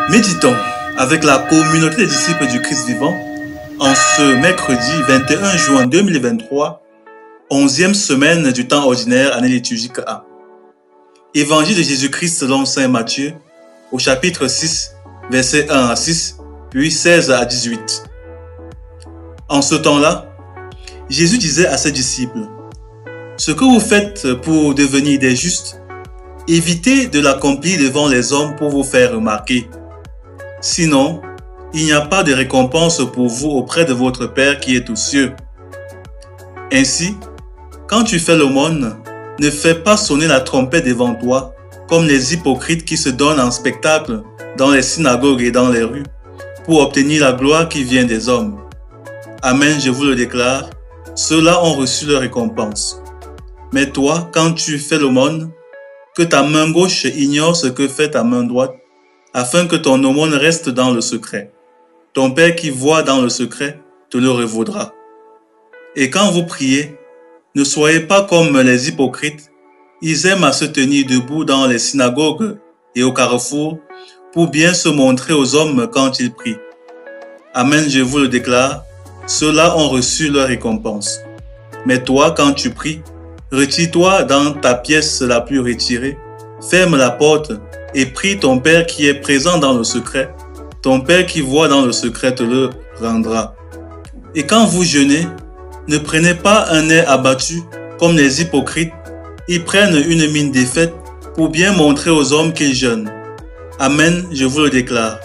Méditons avec la communauté des disciples du Christ vivant en ce mercredi 21 juin 2023, 11e semaine du temps ordinaire, année liturgique A. Évangile de Jésus-Christ selon saint Matthieu, au chapitre 6, versets 1 à 6, puis 16 à 18. En ce temps-là, Jésus disait à ses disciples, « Ce que vous faites pour devenir des justes, évitez de l'accomplir devant les hommes pour vous faire remarquer. Sinon, il n'y a pas de récompense pour vous auprès de votre Père qui est aux cieux. Ainsi, quand tu fais l'aumône, ne fais pas sonner la trompette devant toi, comme les hypocrites qui se donnent en spectacle dans les synagogues et dans les rues, pour obtenir la gloire qui vient des hommes. Amen, je vous le déclare, ceux-là ont reçu leur récompense. Mais toi, quand tu fais l'aumône, que ta main gauche ignore ce que fait ta main droite, afin que ton aumône reste dans le secret. Ton Père qui voit dans le secret te le revaudra. Et quand vous priez, ne soyez pas comme les hypocrites. Ils aiment à se tenir debout dans les synagogues et au carrefour pour bien se montrer aux hommes quand ils prient. Amen, je vous le déclare, ceux-là ont reçu leur récompense. Mais toi, quand tu pries, retire-toi dans ta pièce la plus retirée, ferme la porte et prie ton Père qui est présent dans le secret. Ton Père qui voit dans le secret te le rendra. Et quand vous jeûnez, ne prenez pas un air abattu comme les hypocrites. Ils prennent une mine défaite pour bien montrer aux hommes qu'ils jeûnent. Amen, je vous le déclare.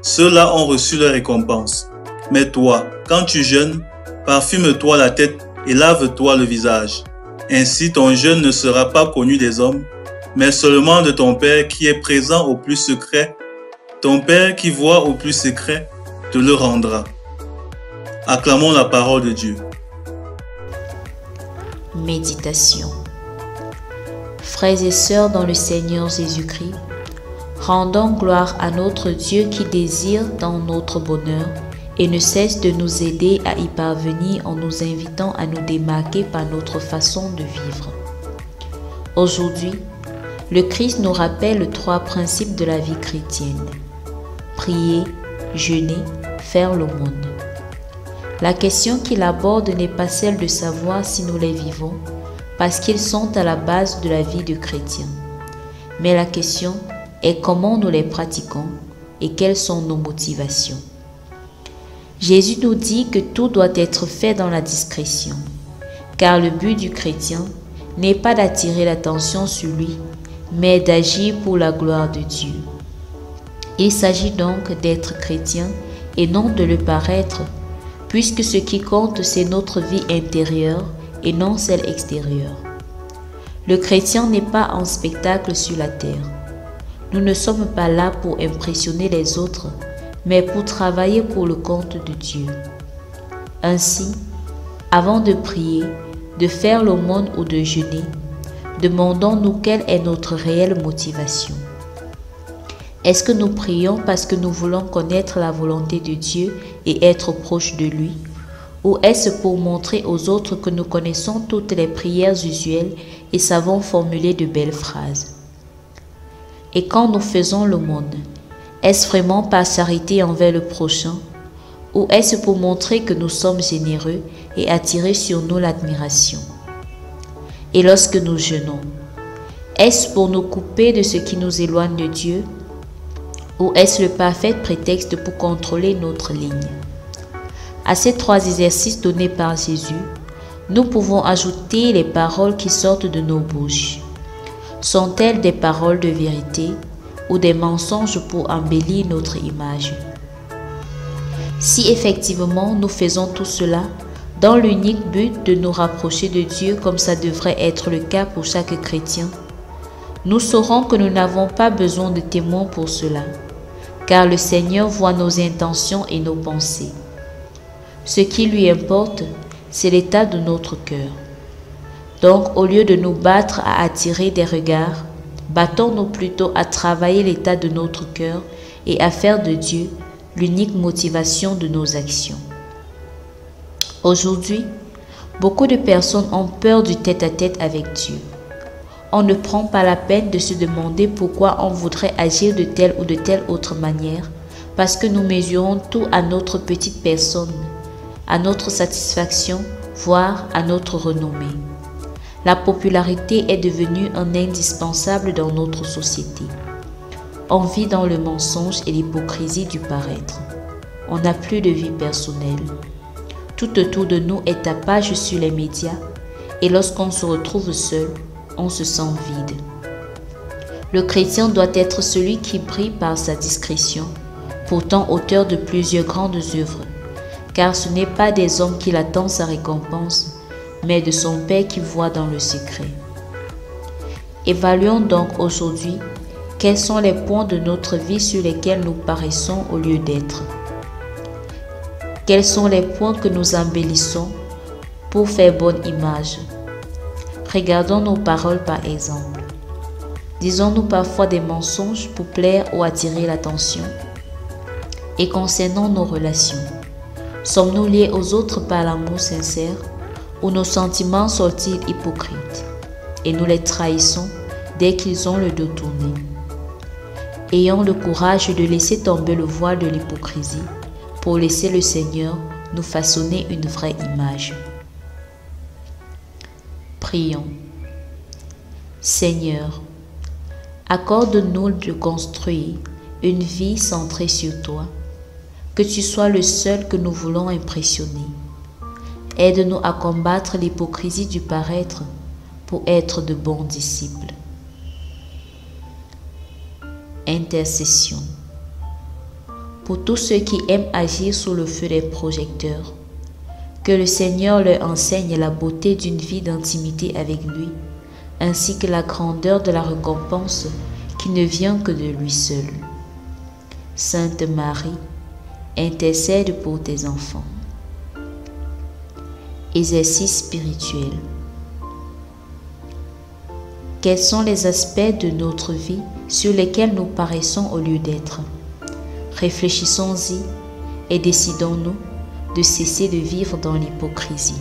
Ceux-là ont reçu leur récompense. Mais toi, quand tu jeûnes, parfume-toi la tête et lave-toi le visage. Ainsi ton jeûne ne sera pas connu des hommes, mais seulement de ton Père qui est présent au plus secret. Ton Père qui voit au plus secret te le rendra. Acclamons la parole de Dieu. Méditation. Frères et sœurs dans le Seigneur Jésus-Christ, rendons gloire à notre Dieu qui désire dans notre bonheur et ne cesse de nous aider à y parvenir en nous invitant à nous démarquer par notre façon de vivre. Aujourd'hui, le Christ nous rappelle 3 principes de la vie chrétienne. Prier, jeûner, faire l'aumône. La question qu'il aborde n'est pas celle de savoir si nous les vivons, parce qu'ils sont à la base de la vie de chrétien. Mais la question est comment nous les pratiquons et quelles sont nos motivations. Jésus nous dit que tout doit être fait dans la discrétion, car le but du chrétien n'est pas d'attirer l'attention sur lui, mais d'agir pour la gloire de Dieu. Il s'agit donc d'être chrétien et non de le paraître, puisque ce qui compte, c'est notre vie intérieure et non celle extérieure. Le chrétien n'est pas en spectacle sur la terre. Nous ne sommes pas là pour impressionner les autres, mais pour travailler pour le compte de Dieu. Ainsi, avant de prier, de faire l'aumône ou de jeûner, demandons-nous quelle est notre réelle motivation. Est-ce que nous prions parce que nous voulons connaître la volonté de Dieu et être proches de lui? Ou est-ce pour montrer aux autres que nous connaissons toutes les prières usuelles et savons formuler de belles phrases? Et quand nous faisons l'aumône, est-ce vraiment par charité envers le prochain? Ou est-ce pour montrer que nous sommes généreux et attirer sur nous l'admiration? Et lorsque nous jeûnons, est-ce pour nous couper de ce qui nous éloigne de Dieu? Ou est-ce le parfait prétexte pour contrôler notre ligne? À ces 3 exercices donnés par Jésus, nous pouvons ajouter les paroles qui sortent de nos bouches. Sont-elles des paroles de vérité ou des mensonges pour embellir notre image? Si effectivement nous faisons tout cela dans l'unique but de nous rapprocher de Dieu comme ça devrait être le cas pour chaque chrétien, nous saurons que nous n'avons pas besoin de témoins pour cela, car le Seigneur voit nos intentions et nos pensées. Ce qui lui importe, c'est l'état de notre cœur. Donc, au lieu de nous battre à attirer des regards, battons-nous plutôt à travailler l'état de notre cœur et à faire de Dieu l'unique motivation de nos actions. Aujourd'hui, beaucoup de personnes ont peur du tête-à-tête avec Dieu. On ne prend pas la peine de se demander pourquoi on voudrait agir de telle ou de telle autre manière, parce que nous mesurons tout à notre petite personne, à notre satisfaction, voire à notre renommée. La popularité est devenue un indispensable dans notre société. On vit dans le mensonge et l'hypocrisie du paraître. On n'a plus de vie personnelle. Tout autour de nous est tapage sur les médias et lorsqu'on se retrouve seul, on se sent vide. Le chrétien doit être celui qui brille par sa discrétion, pourtant auteur de plusieurs grandes œuvres, car ce n'est pas des hommes qui attendent sa récompense, mais de son Père qui voit dans le secret. Évaluons donc aujourd'hui quels sont les points de notre vie sur lesquels nous paraissons au lieu d'être. Quels sont les points que nous embellissons pour faire bonne image? Regardons nos paroles par exemple. Disons-nous parfois des mensonges pour plaire ou attirer l'attention? Et concernant nos relations, sommes-nous liés aux autres par l'amour sincère ou nos sentiments sont-ils hypocrites et nous les trahissons dès qu'ils ont le dos tourné? Ayons le courage de laisser tomber le voile de l'hypocrisie pour laisser le Seigneur nous façonner une vraie image. Prions. Seigneur, accorde-nous de construire une vie centrée sur toi, que tu sois le seul que nous voulons impressionner. Aide-nous à combattre l'hypocrisie du paraître pour être de bons disciples. Intercession. Pour tous ceux qui aiment agir sous le feu des projecteurs, que le Seigneur leur enseigne la beauté d'une vie d'intimité avec lui, ainsi que la grandeur de la récompense qui ne vient que de lui seul. Sainte Marie, intercède pour tes enfants. Exercice spirituel. Quels sont les aspects de notre vie sur lesquels nous paraissons au lieu d'être? Réfléchissons-y et décidons-nous de cesser de vivre dans l'hypocrisie.